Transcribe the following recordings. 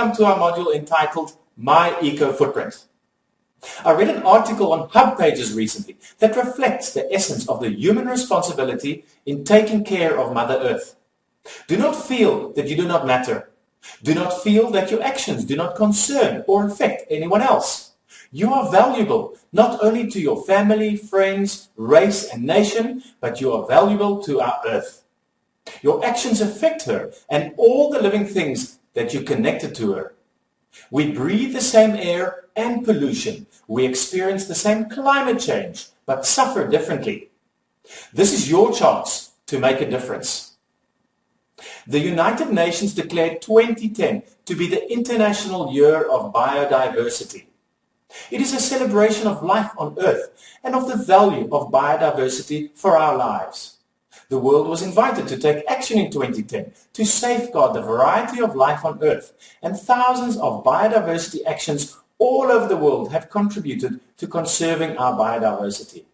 welcome to our module entitled My Eco Footprint. I read an article on Hub Pages recently that reflects the essence of the human responsibility in taking care of Mother Earth. Do not feel that you do not matter. Do not feel that your actions do not concern or affect anyone else. You are valuable not only to your family, friends, race and nation, but you are valuable to our Earth. Your actions affect her and all the living things that you connected to her. We breathe the same air and pollution. We experience the same climate change, but suffer differently. This is your chance to make a difference. The United Nations declared 2010 to be the International Year of Biodiversity. It is a celebration of life on Earth and of the value of biodiversity for our lives. The world was invited to take action in 2010 to safeguard the variety of life on Earth, and thousands of biodiversity actions all over the world have contributed to conserving our biodiversity.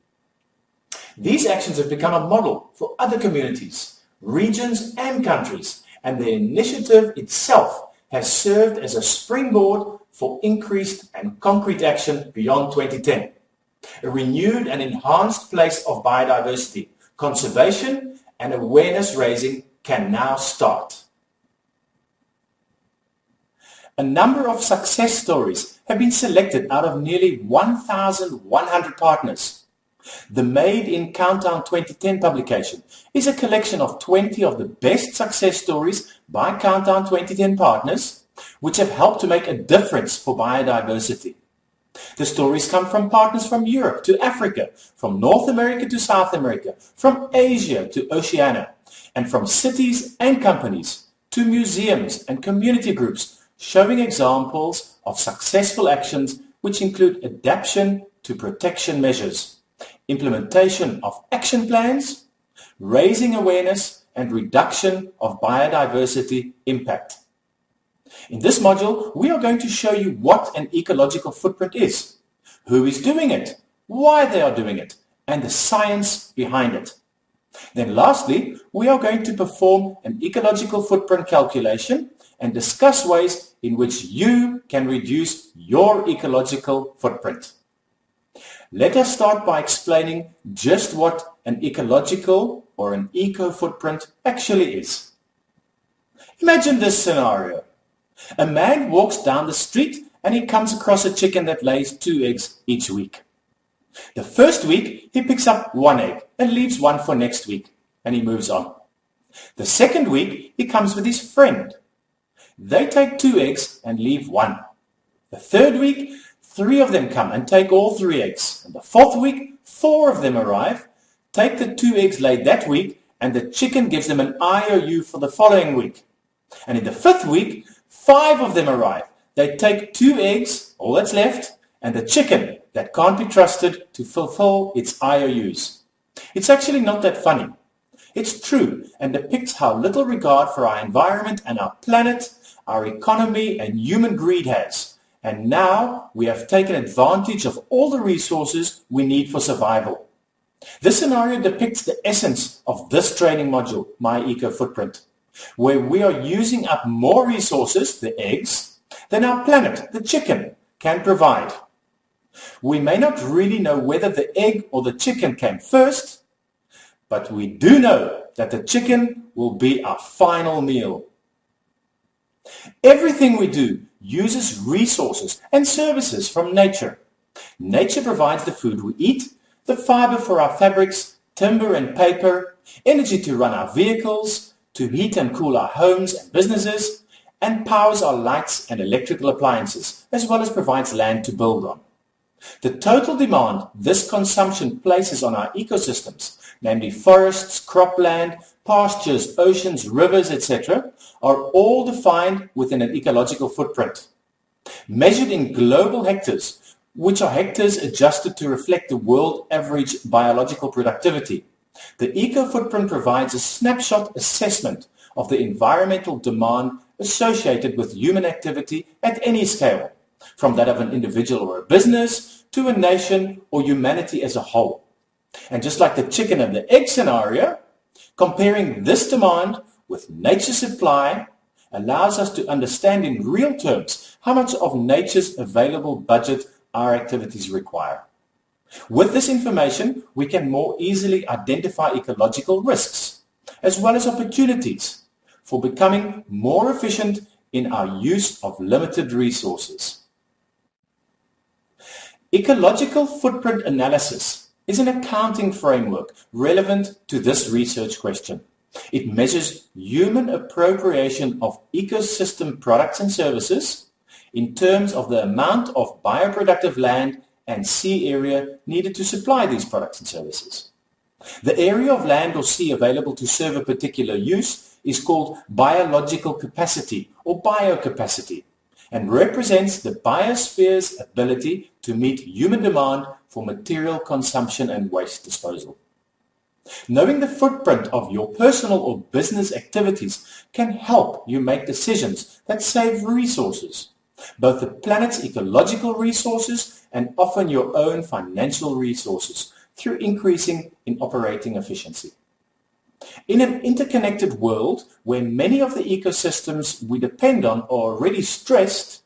These actions have become a model for other communities, regions and countries, and the initiative itself has served as a springboard for increased and concrete action beyond 2010. A renewed and enhanced place of biodiversity, conservation and awareness raising can now start. A number of success stories have been selected out of nearly 1,100 partners. The Made in Countdown 2010 publication is a collection of 20 of the best success stories by Countdown 2010 partners, which have helped to make a difference for biodiversity. The stories come from partners from Europe to Africa, from North America to South America, from Asia to Oceania, and from cities and companies to museums and community groups, showing examples of successful actions which include adaptation to protection measures, implementation of action plans, raising awareness, and reduction of biodiversity impact. In this module, we are going to show you what an ecological footprint is, who is doing it, why they are doing it, and the science behind it. Then lastly, we are going to perform an ecological footprint calculation and discuss ways in which you can reduce your ecological footprint. Let us start by explaining just what an ecological or an eco-footprint actually is. Imagine this scenario. A man walks down the street and he comes across a chicken that lays 2 eggs each week. The first week he picks up 1 egg and leaves 1 for next week, and he moves on. The second week he comes with his friend. They take 2 eggs and leave 1. The third week 3 of them come and take all 3 eggs, and the fourth week 4 of them arrive, take the 2 eggs laid that week, and the chicken gives them an IOU for the following week. And in the fifth week 5 of them arrive. They take 2 eggs, all that's left, and the chicken that can't be trusted to fulfill its IOUs. It's actually not that funny. It's true and depicts how little regard for our environment and our planet, our economy and human greed has. And now we have taken advantage of all the resources we need for survival. This scenario depicts the essence of this training module, My Eco Footprint, where we are using up more resources, the eggs, than our planet, the chicken, can provide. We may not really know whether the egg or the chicken came first, but we do know that the chicken will be our final meal. Everything we do uses resources and services from nature. Nature provides the food we eat, the fiber for our fabrics, timber and paper, energy to run our vehicles, to heat and cool our homes and businesses, and powers our lights and electrical appliances, as well as provides land to build on. The total demand this consumption places on our ecosystems, namely forests, cropland, pastures, oceans, rivers, etc., are all defined within an ecological footprint. Measured in global hectares, which are hectares adjusted to reflect the world average biological productivity, the eco-footprint provides a snapshot assessment of the environmental demand associated with human activity at any scale, from that of an individual or a business to a nation or humanity as a whole. And just like the chicken and the egg scenario, comparing this demand with nature's supply allows us to understand in real terms how much of nature's available budget our activities require. With this information, we can more easily identify ecological risks, as well as opportunities for becoming more efficient in our use of limited resources. Ecological footprint analysis is an accounting framework relevant to this research question. It measures human appropriation of ecosystem products and services in terms of the amount of bioproductive land and sea area needed to supply these products and services. The area of land or sea available to serve a particular use is called biological capacity or biocapacity and represents the biosphere's ability to meet human demand for material consumption and waste disposal. Knowing the footprint of your personal or business activities can help you make decisions that save resources, both the planet's ecological resources and often your own financial resources, through increasing in operating efficiency. In an interconnected world where many of the ecosystems we depend on are already stressed,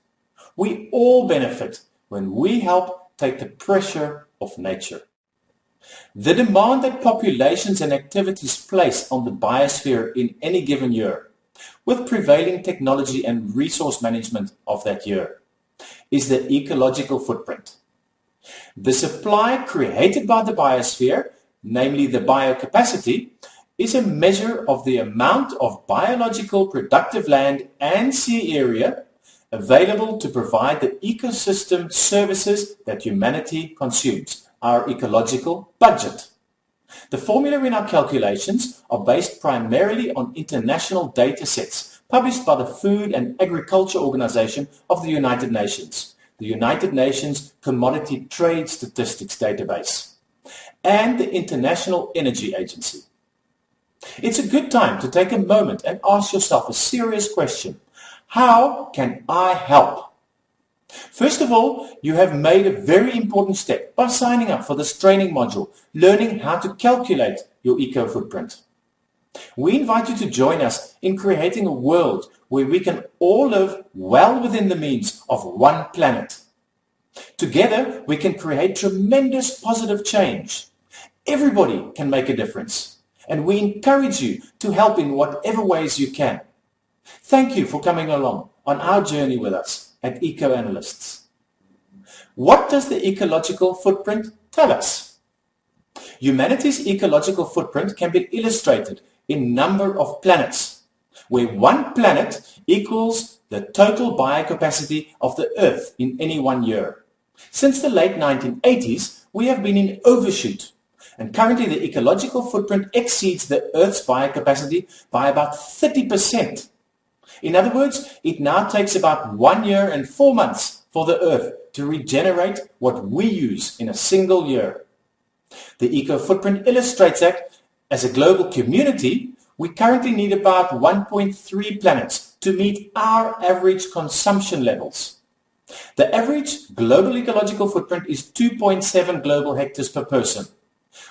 we all benefit when we help take the pressure off nature. The demand that populations and activities place on the biosphere in any given year, with prevailing technology and resource management of that year, is the ecological footprint. The supply created by the biosphere, namely the biocapacity, is a measure of the amount of biological productive land and sea area available to provide the ecosystem services that humanity consumes, our ecological budget. The formula in our calculations are based primarily on international data sets published by the Food and Agriculture Organization of the United Nations, the United Nations Commodity Trade Statistics Database, and the International Energy Agency. It's a good time to take a moment and ask yourself a serious question. How can I help? First of all, you have made a very important step by signing up for this training module, learning how to calculate your eco-footprint. We invite you to join us in creating a world where we can all live well within the means of one planet. Together, we can create tremendous positive change. Everybody can make a difference, and we encourage you to help in whatever ways you can. Thank you for coming along on our journey with us at EcoAnalysts. What does the ecological footprint tell us? Humanity's ecological footprint can be illustrated in number of planets, where one planet equals the total biocapacity of the Earth in any one year. Since the late 1980s, we have been in overshoot, and currently the ecological footprint exceeds the Earth's biocapacity by about 30%. In other words, it now takes about 1 year and 4 months for the Earth to regenerate what we use in a single year. The eco-footprint illustrates that, as a global community, we currently need about 1.3 planets to meet our average consumption levels. The average global ecological footprint is 2.7 global hectares per person,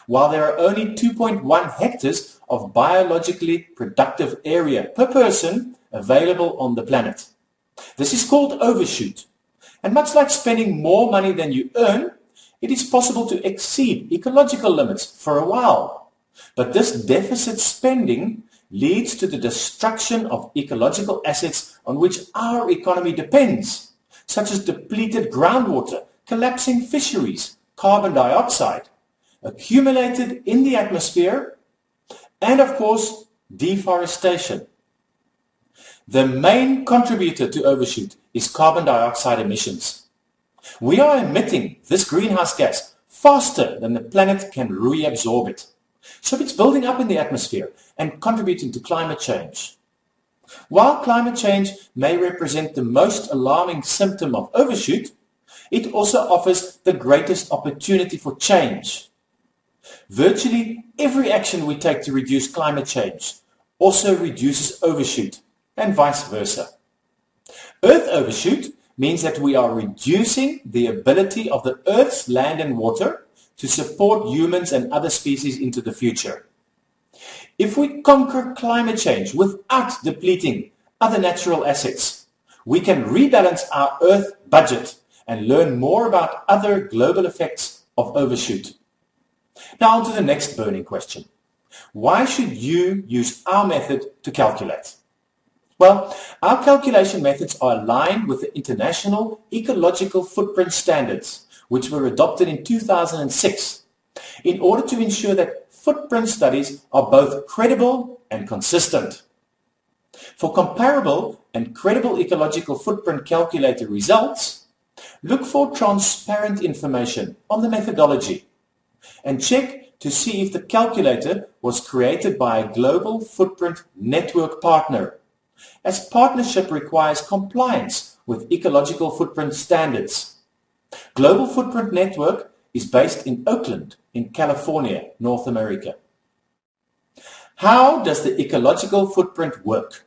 while there are only 2.1 hectares of biologically productive area per person available on the planet. This is called overshoot, and much like spending more money than you earn, it is possible to exceed ecological limits for a while. But this deficit spending leads to the destruction of ecological assets on which our economy depends, such as depleted groundwater, collapsing fisheries, carbon dioxide, accumulated in the atmosphere, and of course, deforestation. The main contributor to overshoot is carbon dioxide emissions. We are emitting this greenhouse gas faster than the planet can reabsorb it. So it's building up in the atmosphere and contributing to climate change. While climate change may represent the most alarming symptom of overshoot, it also offers the greatest opportunity for change. Virtually every action we take to reduce climate change also reduces overshoot, and vice versa. Earth overshoot means that we are reducing the ability of the Earth's land and water to support humans and other species into the future. If we conquer climate change without depleting other natural assets, we can rebalance our Earth budget and learn more about other global effects of overshoot. Now on to the next burning question. Why should you use our method to calculate? Well, our calculation methods are aligned with the International Ecological Footprint Standards, which were adopted in 2006, in order to ensure that footprint studies are both credible and consistent. For comparable and credible ecological footprint calculator results, look for transparent information on the methodology and check to see if the calculator was created by a global footprint network partner, as partnership requires compliance with ecological footprint standards. Global Footprint Network is based in Oakland, in California, North America. How does the ecological footprint work?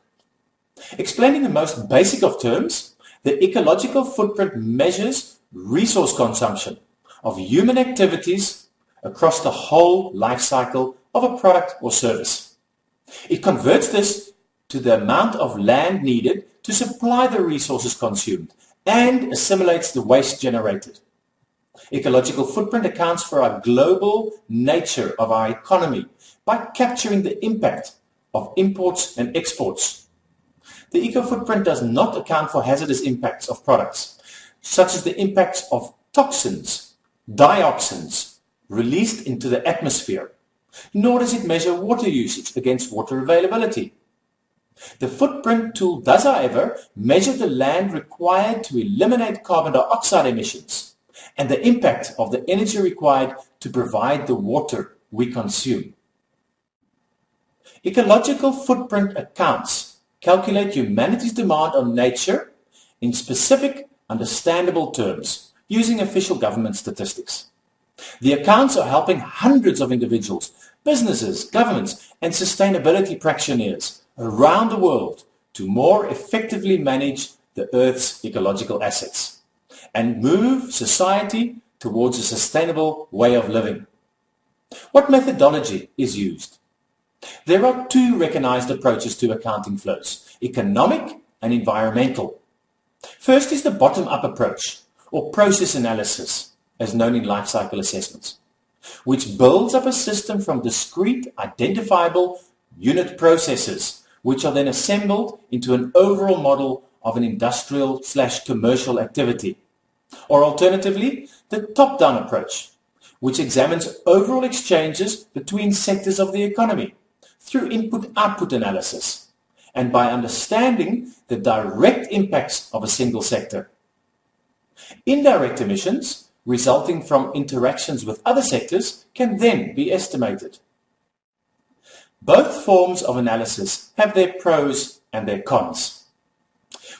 Explaining the most basic of terms, the ecological footprint measures resource consumption of human activities across the whole life cycle of a product or service. It converts this to the amount of land needed to supply the resources consumed and assimilates the waste generated. Ecological footprint accounts for our global nature of our economy by capturing the impact of imports and exports. The eco-footprint does not account for hazardous impacts of products, such as the impacts of toxins, dioxins released into the atmosphere, nor does it measure water usage against water availability. The footprint tool does, however, measure the land required to eliminate carbon dioxide emissions and the impact of the energy required to provide the water we consume. Ecological footprint accounts calculate humanity's demand on nature in specific, understandable terms using official government statistics. The accounts are helping hundreds of individuals, businesses, governments, and sustainability practitioners around the world to more effectively manage the Earth's ecological assets and move society towards a sustainable way of living. What methodology is used? There are two recognized approaches to accounting flows, economic and environmental. First is the bottom-up approach, or process analysis, as known in life cycle assessments, which builds up a system from discrete, identifiable unit processes, which are then assembled into an overall model of an industrial/commercial activity. Or alternatively, the top-down approach, which examines overall exchanges between sectors of the economy through input-output analysis and by understanding the direct impacts of a single sector. Indirect emissions resulting from interactions with other sectors can then be estimated. Both forms of analysis have their pros and their cons.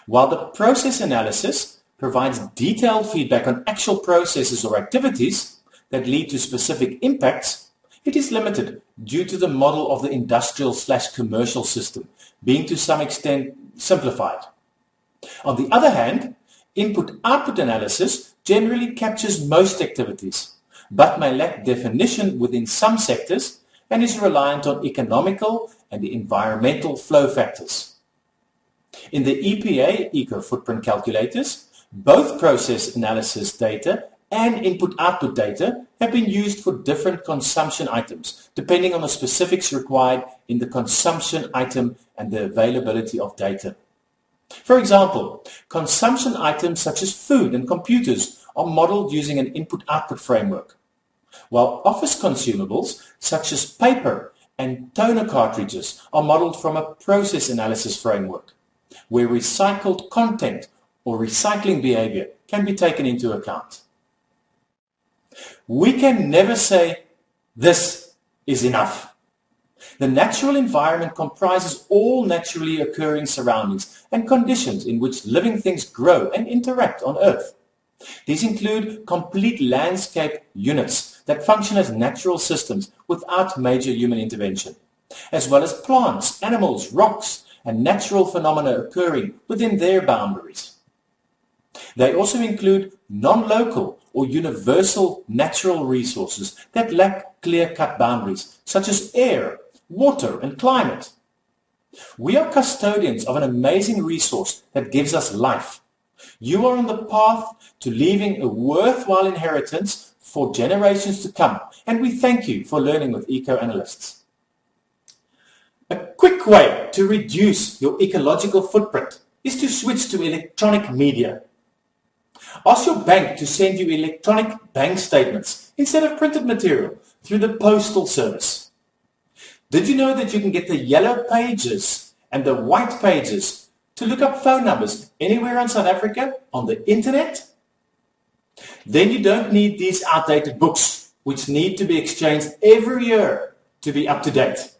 While the process analysis provides detailed feedback on actual processes or activities that lead to specific impacts, it is limited due to the model of the industrial/commercial system being to some extent simplified. On the other hand, input-output analysis generally captures most activities, but may lack definition within some sectors and is reliant on economical and environmental flow factors. In the EPA eco-footprint calculators, both process analysis data and input-output data have been used for different consumption items, depending on the specifics required in the consumption item and the availability of data. For example, consumption items such as food and computers are modeled using an input-output framework, while office consumables such as paper and toner cartridges are modeled from a process analysis framework, where recycled content or recycling behavior can be taken into account. We can never say, this is enough. The natural environment comprises all naturally occurring surroundings and conditions in which living things grow and interact on Earth. These include complete landscape units that function as natural systems without major human intervention, as well as plants, animals, rocks, and natural phenomena occurring within their boundaries. They also include non-local or universal natural resources that lack clear-cut boundaries, such as air, water, and climate. We are custodians of an amazing resource that gives us life. You are on the path to leaving a worthwhile inheritance for generations to come, and we thank you for learning with eco-analysts. A quick way to reduce your ecological footprint is to switch to electronic media. Ask your bank to send you electronic bank statements instead of printed material through the postal service. Did you know that you can get the yellow pages and the white pages to look up phone numbers anywhere in South Africa on the internet? Then you don't need these outdated books, which need to be exchanged every year to be up to date.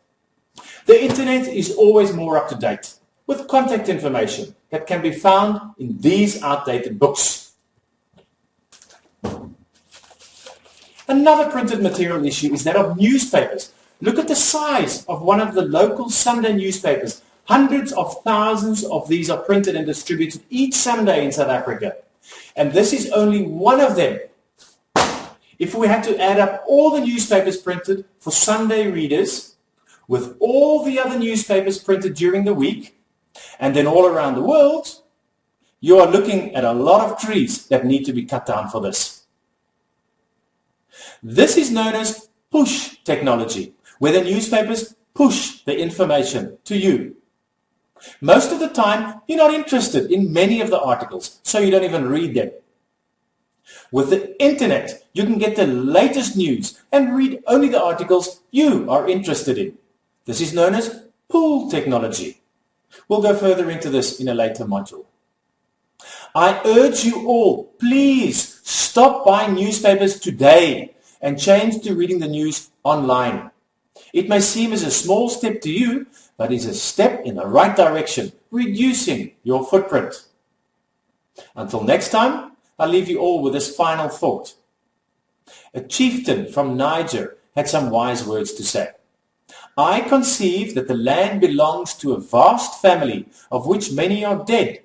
The internet is always more up to date, with contact information that can be found in these outdated books. Another printed material issue is that of newspapers. Look at the size of one of the local Sunday newspapers. Hundreds of thousands of these are printed and distributed each Sunday in South Africa. And this is only one of them. If we had to add up all the newspapers printed for Sunday readers, with all the other newspapers printed during the week, and then all around the world, you are looking at a lot of trees that need to be cut down for this. This is known as push technology, where the newspapers push the information to you. Most of the time, you're not interested in many of the articles, so you don't even read them. With the internet, you can get the latest news and read only the articles you are interested in. This is known as pull technology. We'll go further into this in a later module. I urge you all, please stop buying newspapers today and change to reading the news online. It may seem as a small step to you, but is a step in the right direction, reducing your footprint. Until next time, I'll leave you all with this final thought. A chieftain from Niger had some wise words to say. I conceive that the land belongs to a vast family, of which many are dead,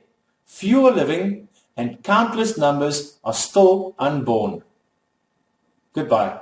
few are living, and countless numbers are still unborn. Goodbye.